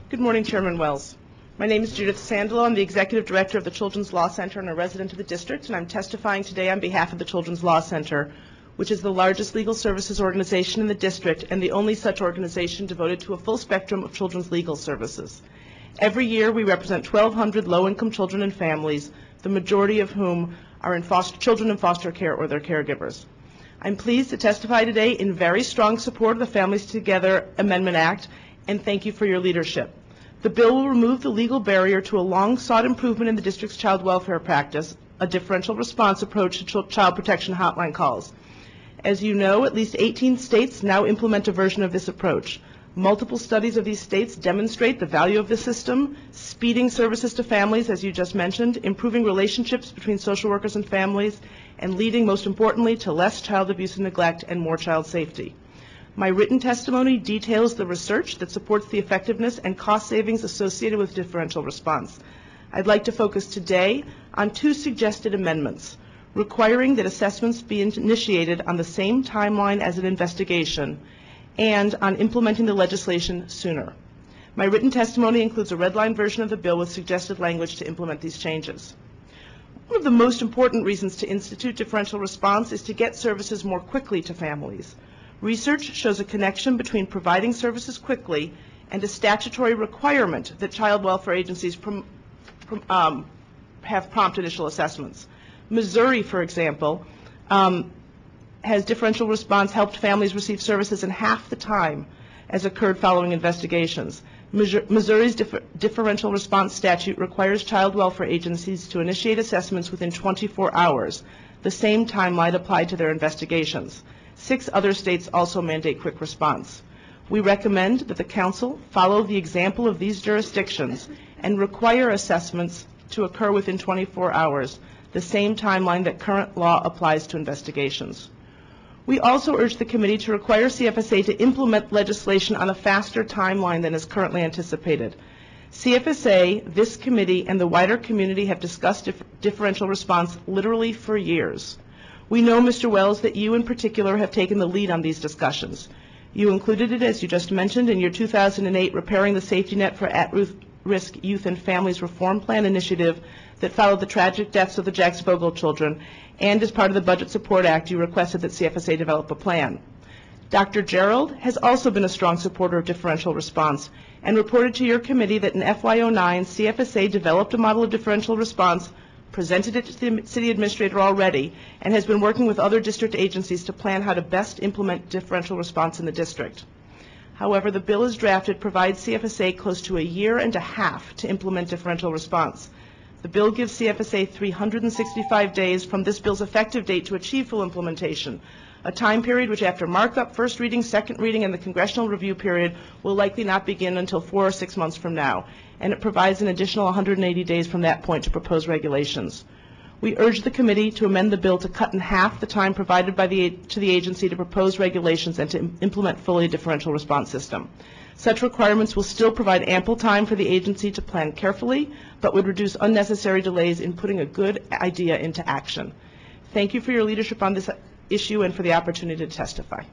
Good morning, Chairman Wells. My name is Judith Sandalow. I'm the Executive Director of the Children's Law Center and a resident of the district, and I'm testifying today on behalf of the Children's Law Center, which is the largest legal services organization in the district and the only such organization devoted to a full spectrum of children's legal services. Every year, we represent 1,200 low-income children and families, the majority of whom are children in foster care or their caregivers. I'm pleased to testify today in very strong support of the Families Together Amendment Act, and thank you for your leadership. The bill will remove the legal barrier to a long-sought improvement in the district's child welfare practice, a differential response approach to child protection hotline calls. As you know, at least 18 states now implement a version of this approach. Multiple studies of these states demonstrate the value of the system, speeding services to families, as you just mentioned, improving relationships between social workers and families, and leading, most importantly, to less child abuse and neglect and more child safety. My written testimony details the research that supports the effectiveness and cost savings associated with differential response. I'd like to focus today on two suggested amendments, requiring that assessments be initiated on the same timeline as an investigation and on implementing the legislation sooner. My written testimony includes a redline version of the bill with suggested language to implement these changes. One of the most important reasons to institute differential response is to get services more quickly to families. Research shows a connection between providing services quickly and a statutory requirement that child welfare agencies have prompt initial assessments. Missouri, for example, has differential response helped families receive services in half the time as occurred following investigations. Missouri's differential response statute requires child welfare agencies to initiate assessments within 24 hours, the same timeline applied to their investigations. 6 other states also mandate quick response. We recommend that the Council follow the example of these jurisdictions and require assessments to occur within 24 hours, the same timeline that current law applies to investigations. We also urge the committee to require CFSA to implement legislation on a faster timeline than is currently anticipated. CFSA, this committee, and the wider community have discussed differential response literally for years. We know, Mr. Wells, that you in particular have taken the lead on these discussions. You included it, as you just mentioned, in your 2008 Repairing the Safety Net for At-Risk Youth and Families Reform Plan initiative that followed the tragic deaths of the Jax Vogel children, and as part of the Budget Support Act, you requested that CFSA develop a plan. Dr. Gerald has also been a strong supporter of differential response and reported to your committee that in FY09, CFSA developed a model of differential response, presented it to the city administrator already, and has been working with other district agencies to plan how to best implement differential response in the district. However, the bill as drafted provides CFSA close to a year and a half to implement differential response. The bill gives CFSA 365 days from this bill's effective date to achieve full implementation, a time period which after markup, first reading, second reading, and the congressional review period will likely not begin until 4 or 6 months from now, and it provides an additional 180 days from that point to propose regulations. We urge the committee to amend the bill to cut in half the time provided by to the agency to propose regulations and to implement fully a differential response system. Such requirements will still provide ample time for the agency to plan carefully, but would reduce unnecessary delays in putting a good idea into action. Thank you for your leadership on this issue and for the opportunity to testify.